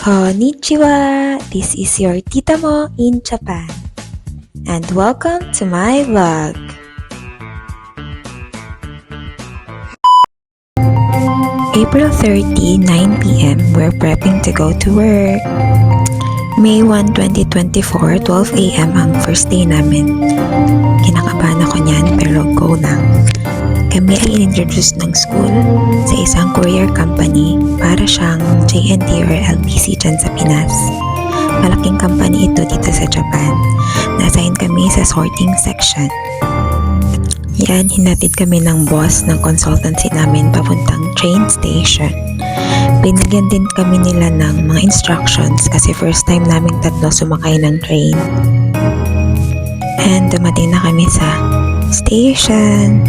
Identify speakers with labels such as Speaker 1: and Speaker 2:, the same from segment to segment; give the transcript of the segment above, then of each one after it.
Speaker 1: Konnichiwa! This is your Tita Mo in Japan. And welcome to my vlog. April 30, 9 p.m. We're prepping to go to work. May 1, 2024, 12 a.m. ang first day namin. Kinakabahan ako niyan pero go lang. Kami ay in-introduce ng school sa isang courier company para siyang JNT or LBC dyan sa Pinas. Malaking company ito dito sa Japan. Na-assign kami sa sorting section. Yan, hinatid kami ng boss ng consultancy namin papuntang train station. Binigyan din kami nila ng mga instructions kasi first time naming tatlo sumakay ng train. And dumating na kami sa station.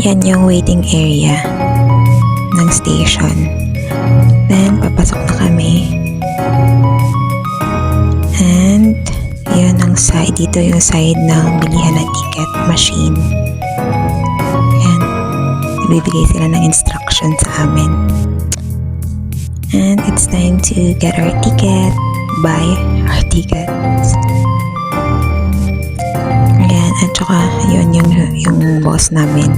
Speaker 1: Yan yung waiting area ng station. Then, papasok na kami. And, yun ang side. Dito yung side ng bilihan ng ticket machine. Yan. Ibibigay sila ng instruction sa amin. And, it's time to get our ticket. Buy our tickets. Ayan. At saka, yun yung boss namin.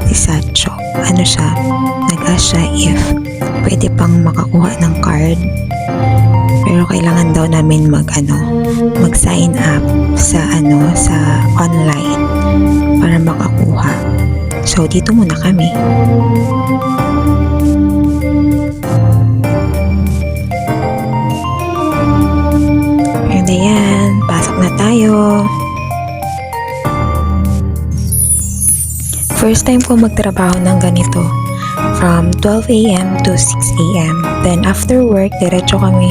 Speaker 1: Si Sacho. Ano siya? Nag-ask siya if pwede pang makakuha ng card. Pero kailangan daw namin mag-sign up sa online para makakuha. So dito muna kami. And ayan, pasok na tayo. First time ko magtrabaho ng ganito. From 12 a.m. to 6 a.m. Then after work, diretso kami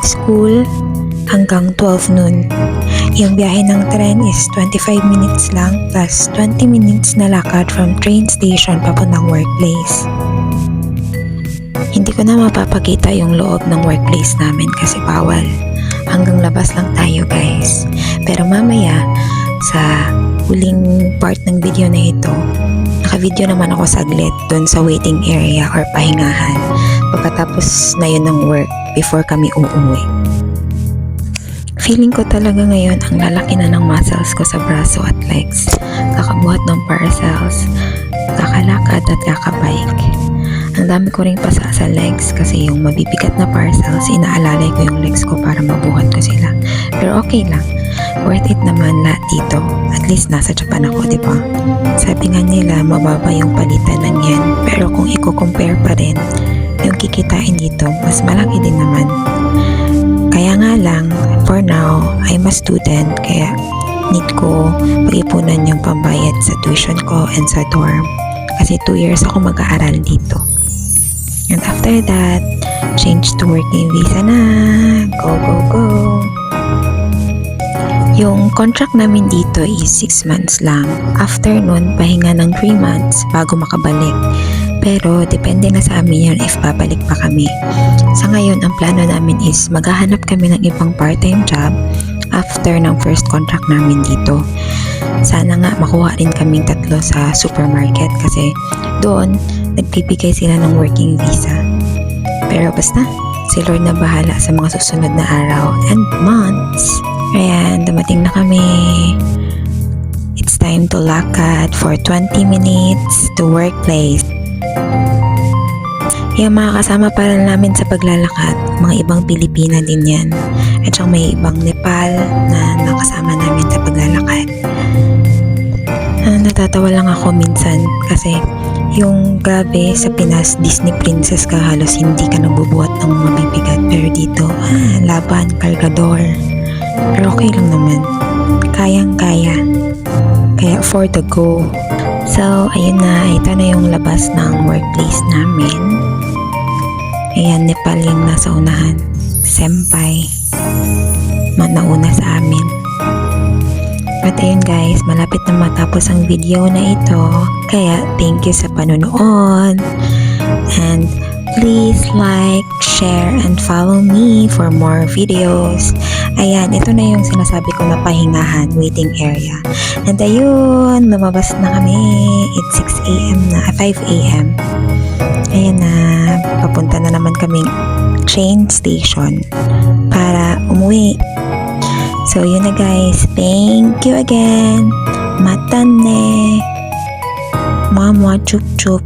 Speaker 1: school hanggang 12 noon. Yung biyahe ng tren is 25 minutes lang plus 20 minutes na lakad from train station papuntang workplace. Hindi ko na mapapakita yung loob ng workplace namin kasi bawal. Hanggang labas lang tayo guys. Pero mamaya sa huling part ng video na ito, naka-video naman ako saglit doon sa waiting area or pahingahan pagkatapos na yun ng work before kami uuwi. Feeling ko talaga ngayon ang lalaki na ng muscles ko sa braso at legs. Kakabuhat ng parcels, kakalakad at kakabike. Ang dami ko ring pasa sa legs kasi yung mabibigat na parcels, inaalalay ko yung legs ko para mabuhat ko sila. Pero okay lang. Worth it naman lahat dito. At least nasa Japan ako, di ba? Sabi nga nila, mababa yung palitan ng yen. Pero kung i-compare pa rin, yung kikitain dito, mas malaki din naman. Kaya nga lang, for now, I'm a student. Kaya need ko pag-ipunan yung pambayad sa tuition ko and sa dorm. Kasi 2 years ako mag-aaral dito. And after that, change to working visa na. Go, go, go! Yung contract namin dito is 6 months lang. After nun, pahinga ng 3 months bago makabalik. Pero depende na sa amin yun if babalik pa kami. Sa ngayon, ang plano namin is maghahanap kami ng ibang part-time job after ng first contract namin dito. Sana nga makuha rin kaming tatlo sa supermarket kasi doon nagbibigay sila ng working visa. Pero basta, si Lord na bahala sa mga susunod na araw and months. Ayan, dumating na kami. It's time to lakad for 20 minutes to workplace. Yung mga kasama para namin sa paglalakad, mga ibang Pilipina din yan. At saka may ibang Nepal na nakasama namin sa paglalakad. Natatawa lang ako minsan kasi yung gabi sa Pinas, Disney princess ka, halos hindi ka nabubuhat ng mabibigat. Pero dito, laban, kargador. Pero okay lang naman. Kayang-kaya. Kaya for the go. So, ayun na. Ito na yung labas ng workplace namin. Ayan, Nepal yung nasa unahan. Senpai. Nauna sa amin. At ayun guys, malapit na matapos ang video na ito. Kaya, thank you sa panonood. And please like, share, and follow me for more videos. Ayan, ito na yung sinasabi ko na pahingahan, waiting area. And ayun, lumabas na kami. It's 6 a.m. na, 5 a.m. ayan na, papunta na naman kaming train station para umuwi. So, yun na guys. Thank you again. Matane. Mama, chup chup.